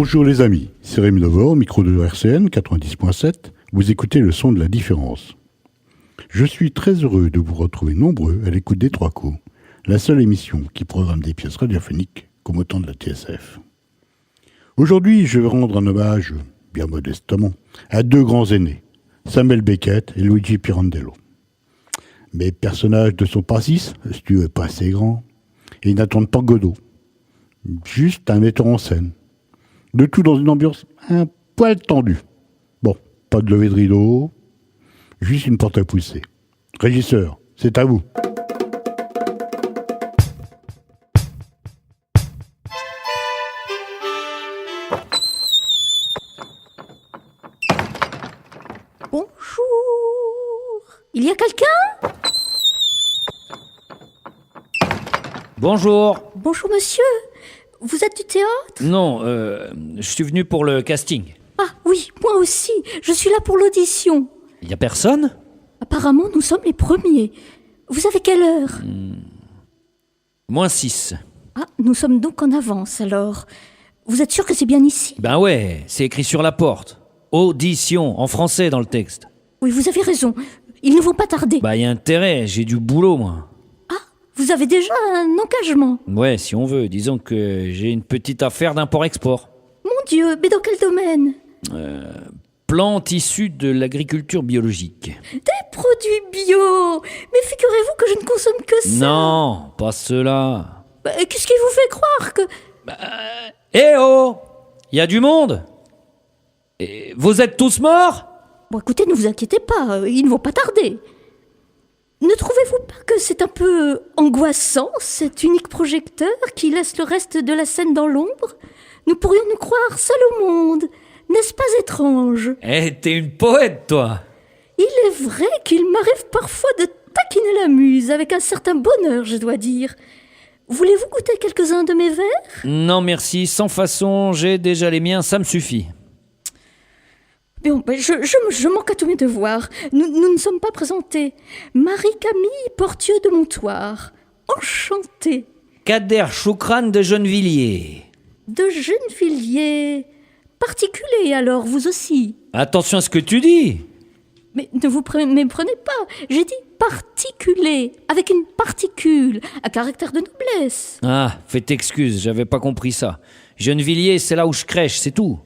Bonjour les amis, c'est Rémi Novor, au micro de RCN 90.7. Vous écoutez le son de la différence. Je suis très heureux de vous retrouver nombreux à l'écoute des Trois Coups, la seule émission qui programme des pièces radiophoniques comme au temps de la TSF. Aujourd'hui, je vais rendre un hommage, bien modestement, à deux grands aînés, Samuel Beckett et Luigi Pirandello. Mes personnages ne sont pas six, Stu n'est pas assez grand, et ils n'attendent pas Godot. Juste un metteur en scène. Le tout dans une ambiance un poil tendue. Bon, pas de levée de rideau, juste une porte à pousser. Régisseur, c'est à vous. Bonjour. Il y a quelqu'un ? Bonjour. Bonjour monsieur. Vous êtes du théâtre ? Non, je suis venu pour le casting. Ah oui, moi aussi. Je suis là pour l'audition. Y a personne ? Apparemment, nous sommes les premiers. Vous avez quelle heure ? -6. Ah, nous sommes donc en avance alors. Vous êtes sûr que c'est bien ici ? Ben ouais, c'est écrit sur la porte. Audition, en français dans le texte. Oui, vous avez raison. Ils ne vont pas tarder. Bah y a intérêt, j'ai du boulot moi. Vous avez déjà un engagement. Ouais, si on veut, disons que j'ai une petite affaire d'import-export. Mon Dieu, mais dans quel domaine ? Plantes issues de l'agriculture biologique. Des produits bio. Mais figurez-vous que je ne consomme que ça. Non, pas cela. Qu'est-ce qui vous fait croire que... Eh oh, y a du monde ? Et vous êtes tous morts ? Bon, écoutez, ne vous inquiétez pas, ils ne vont pas tarder. Ne trouvez-vous pas que c'est un peu angoissant, cet unique projecteur qui laisse le reste de la scène dans l'ombre ? Nous pourrions nous croire seuls au monde. N'est-ce pas étrange ? Eh, t'es une poète, toi. Il est vrai qu'il m'arrive parfois de taquiner la muse avec un certain bonheur, je dois dire. Voulez-vous goûter quelques-uns de mes verres ? Non, merci, sans façon, j'ai déjà les miens, ça me suffit. Bon, je manque à tous mes devoirs. Nous ne sommes pas présentés. Marie-Camille Portieux de Montoire. Enchantée. Kader Choukran de Gennevilliers. De Gennevilliers. Particulier alors, vous aussi. Attention à ce que tu dis. Mais ne vous méprenez pas. J'ai dit particulier, avec une particule, à caractère de noblesse. Ah, faites excuse, j'avais pas compris ça. Gennevilliers, c'est là où je crèche, c'est tout.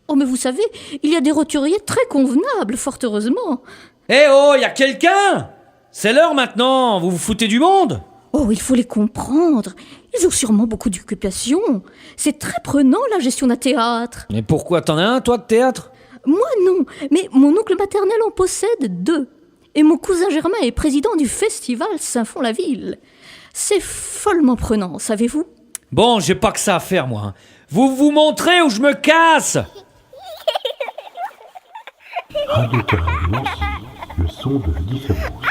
Oh, mais vous savez, il y a des roturiers très convenables, fort heureusement. Eh oh, y a quelqu'un ? C'est l'heure maintenant, vous vous foutez du monde ? Oh, il faut les comprendre. Ils ont sûrement beaucoup d'occupations. C'est très prenant, la gestion d'un théâtre. Mais pourquoi t'en as un, toi, de théâtre ? Moi, non. Mais mon oncle maternel en possède 2. Et mon cousin Germain est président du festival Saint-Fond-la-Ville. C'est follement prenant, savez-vous ? Bon, j'ai pas que ça à faire, moi. Vous vous montrez ou je me casse ? Radio Terrain, le son de la différence.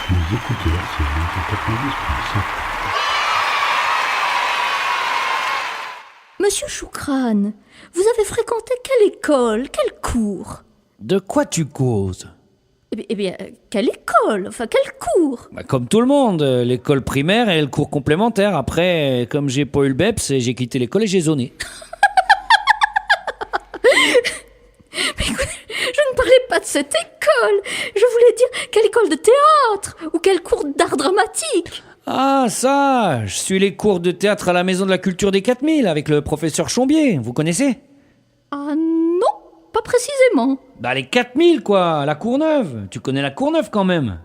Vous écoutez RCN 90.7. Monsieur Choukran, vous avez fréquenté quelle école, quel cours ? De quoi tu causes ? Eh bien, quelle école ? Enfin, quel cours ? Bah, comme tout le monde, l'école primaire et le cours complémentaire. Après, comme j'ai pas eu le BEPS, j'ai quitté l'école et j'ai zoné. Mais écoutez, je ne parlais pas de cette école. Je voulais dire quelle école de théâtre ou quel cours d'art dramatique. Ah, ça, je suis les cours de théâtre à la Maison de la Culture des 4000 avec le professeur Chombier, vous connaissez ? Ah non, pas précisément. Bah les 4000 quoi, la Courneuve, tu connais la Courneuve quand même ?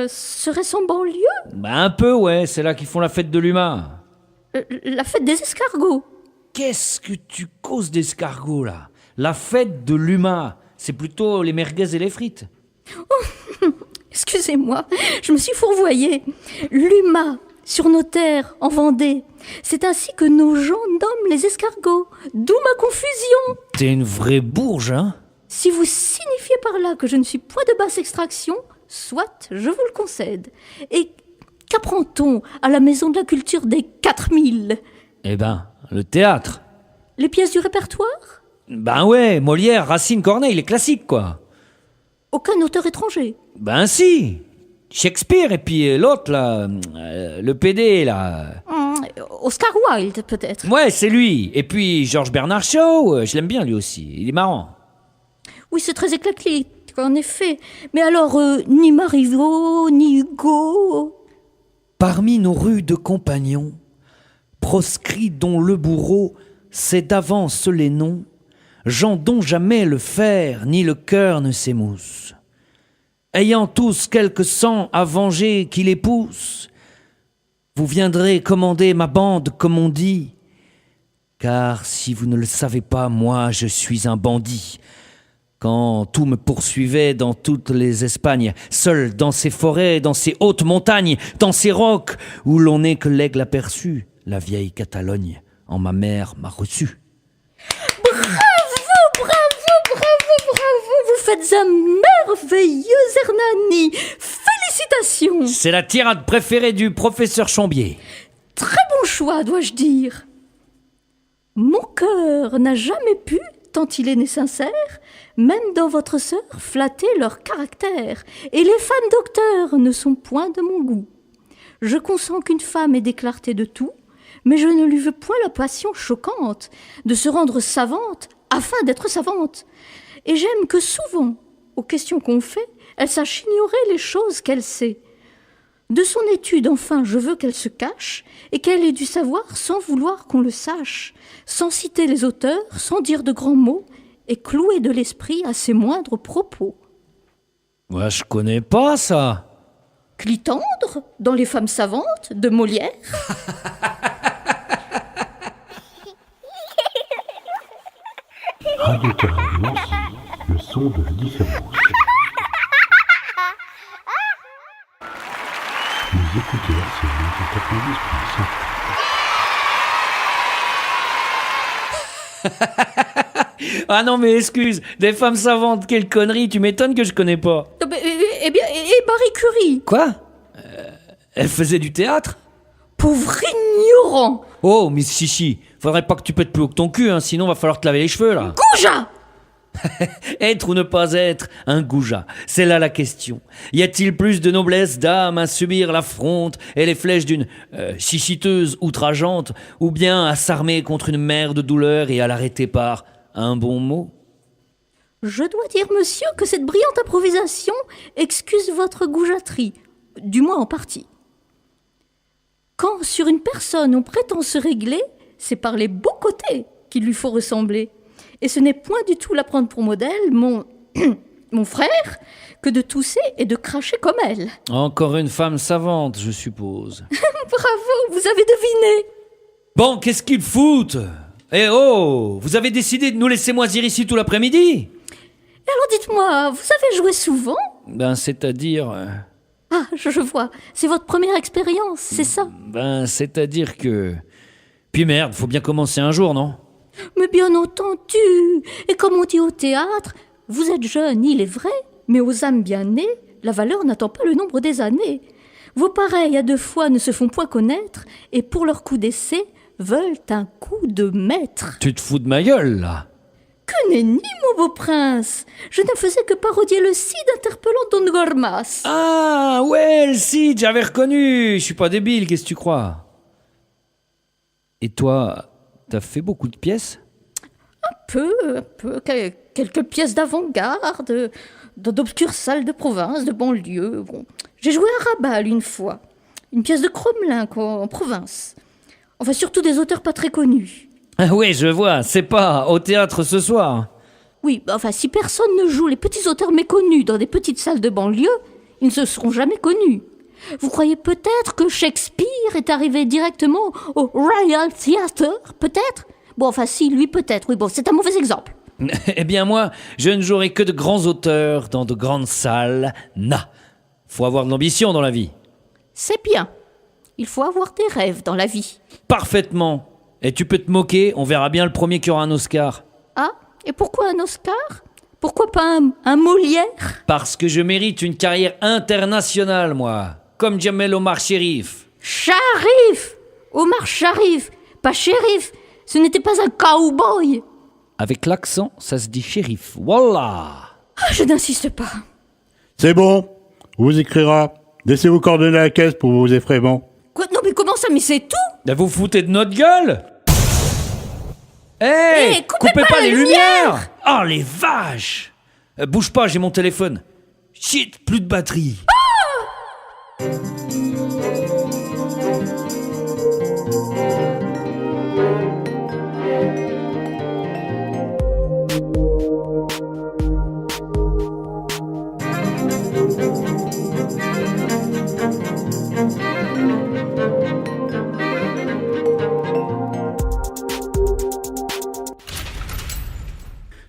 Serait-ce en banlieue ? Bah un peu ouais, c'est là qu'ils font la fête de l'humain. La fête des escargots. Qu'est-ce que tu causes d'escargots là ? La fête de l'humain, c'est plutôt les merguez et les frites. Excusez-moi, je me suis fourvoyée. L'Uma, sur nos terres, en Vendée. C'est ainsi que nos gens nomment les escargots. D'où ma confusion. T'es une vraie bourge, hein ? Si vous signifiez par là que je ne suis point de basse extraction, soit, je vous le concède. Et qu'apprend-on à la Maison de la Culture des 4000 ? Eh ben, le théâtre. Les pièces du répertoire ? Ben ouais, Molière, Racine, Corneille, les classiques quoi. Aucun auteur étranger ? Ben si. Shakespeare et puis l'autre, là, le PD, là. Oscar Wilde, peut-être. Ouais, c'est lui. Et puis Georges Bernard Shaw, je l'aime bien lui aussi. Il est marrant. Oui, c'est très éclectique, en effet. Mais alors, ni Marivaux, ni Hugo... Parmi nos rudes compagnons, proscrits dont le bourreau sait d'avance les noms, gens dont jamais le fer ni le cœur ne s'émousse. Ayant tous quelque sang à venger qui les pousse, vous viendrez commander ma bande comme on dit, car si vous ne le savez pas, moi je suis un bandit. Quand tout me poursuivait dans toutes les Espagnes, seul dans ces forêts, dans ces hautes montagnes, dans ces rocs, où l'on n'est que l'aigle aperçu, la vieille Catalogne, en ma mère m'a reçu. Bravo, vous faites un merveilleux Hernani. Félicitations. C'est la tirade préférée du professeur Chambier. Très bon choix, dois-je dire. Mon cœur n'a jamais pu, tant il est né sincère, même dans votre sœur, flatter leur caractère. Et les femmes docteurs ne sont point de mon goût. Je consens qu'une femme ait des clartés de tout, mais je ne lui veux point la passion choquante de se rendre savante afin d'être savante. Et j'aime que souvent, aux questions qu'on fait, elle sache ignorer les choses qu'elle sait. De son étude, enfin, je veux qu'elle se cache et qu'elle ait du savoir sans vouloir qu'on le sache, sans citer les auteurs, sans dire de grands mots, et clouer de l'esprit à ses moindres propos. Moi, je connais pas ça. Clitandre, dans Les femmes savantes, de Molière. Radio Carabios, le son de la différence. Vous écoutez RCN 90.5. Ah non, mais excuse, des femmes savantes, quelle connerie, tu m'étonnes que je connais pas. Eh bien, et Marie Curie? Quoi Elle faisait du théâtre? Pauvre ignorant! Oh, Miss Chichi, faudrait pas que tu pètes plus haut que ton cul, hein, sinon va falloir te laver les cheveux, là. Goujat! Être ou ne pas être un goujat, c'est là la question. Y a-t-il plus de noblesse d'âme à subir l'affronte et les flèches d'une chichiteuse outrageante, ou bien à s'armer contre une mer de douleur et à l'arrêter par un bon mot? Je dois dire, monsieur, que cette brillante improvisation excuse votre goujaterie, du moins en partie. Quand sur une personne on prétend se régler, c'est par les beaux côtés qu'il lui faut ressembler. Et ce n'est point du tout la prendre pour modèle, mon frère, que de tousser et de cracher comme elle. Encore une femme savante, je suppose. Bravo, vous avez deviné. Bon, qu'est-ce qu'ils foutent? Eh oh, vous avez décidé de nous laisser moisir ici tout l'après-midi? Et alors dites-moi, vous avez joué souvent? Ben, c'est-à-dire... Ah, je vois, c'est votre première expérience, c'est ça? Ben, c'est-à-dire que... Puis merde, faut bien commencer un jour, non? Mais bien entendu. Et comme on dit au théâtre, vous êtes jeune, il est vrai, mais aux âmes bien nées, la valeur n'attend pas le nombre des années. Vos pareils à deux fois ne se font point connaître, et pour leur coup d'essai, veulent un coup de maître. Tu te fous de ma gueule, là? Que nenni, mon beau prince. Je ne faisais que parodier le Cid interpellant Don Gormas. Ah, ouais, le Cid, j'avais reconnu. Je suis pas débile, qu'est-ce que tu crois? Et toi, t'as fait beaucoup de pièces? Un peu, quelques pièces d'avant-garde, dans d'obscures salles de province, de banlieue. Bon. J'ai joué à Rabal une fois, une pièce de Crommelin en province. Enfin, surtout des auteurs pas très connus. Ah oui, je vois, c'est pas au théâtre ce soir. Oui, enfin, si personne ne joue les petits auteurs méconnus dans des petites salles de banlieue, ils ne se seront jamais connus. Vous croyez peut-être que Shakespeare est arrivé directement au Royal Theatre, peut-être? Bon, enfin, si, lui, peut-être. Oui, bon, c'est un mauvais exemple. Eh bien moi, je ne jouerai que de grands auteurs dans de grandes salles. Faut avoir de l'ambition dans la vie. C'est bien. Il faut avoir des rêves dans la vie. Parfaitement. Et tu peux te moquer, on verra bien le premier qui aura un Oscar. Ah, et pourquoi un Oscar? Pourquoi pas un Molière? Parce que je mérite une carrière internationale, moi. Comme Jamel Omar Sherif. Sharif! Omar Sharif, pas shérif. Ce n'était pas un cow-boy. Avec l'accent, ça se dit shérif. Wallah! Ah, je n'insiste pas. C'est bon, on vous écrira. Laissez vos coordonnées à la caisse pour vos effraiements. Quoi? Non mais comment ça? Mais c'est tout? Vous foutez de notre gueule? Hé, coupez pas les la lumières! Oh, les vaches! Bouge pas, j'ai mon téléphone. Shit, plus de batterie.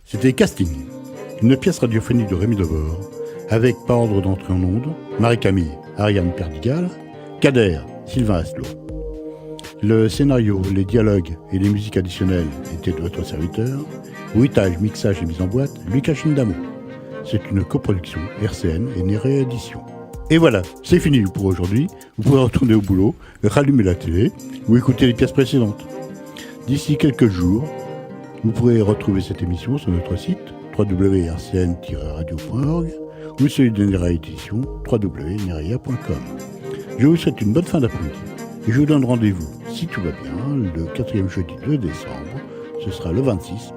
C'était Casting, une pièce radiophonique de Rémi Devor, avec par ordre d'entrée en ondes, Marie-Camille, Ariane Perdigal, Kader, Sylvain Asselot. Le scénario, les dialogues et les musiques additionnelles étaient de votre serviteur. Bruitage, mixage et mise en boîte, Lucas Chindamo. C'est une coproduction RCN et une réédition. Et voilà, c'est fini pour aujourd'hui. Vous pouvez retourner au boulot, rallumer la télé ou écouter les pièces précédentes. D'ici quelques jours, vous pourrez retrouver cette émission sur notre site www.rcn-radio.org ou celui de Nerea Édition www.nerea.com. Je vous souhaite une bonne fin d'après-midi et je vous donne rendez-vous, si tout va bien, le 4e jeudi de décembre. Ce sera le 26.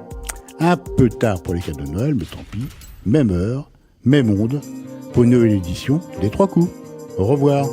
Un peu tard pour les cadeaux de Noël, mais tant pis. Même heure, même onde, pour une nouvelle édition des 3 coups. Au revoir.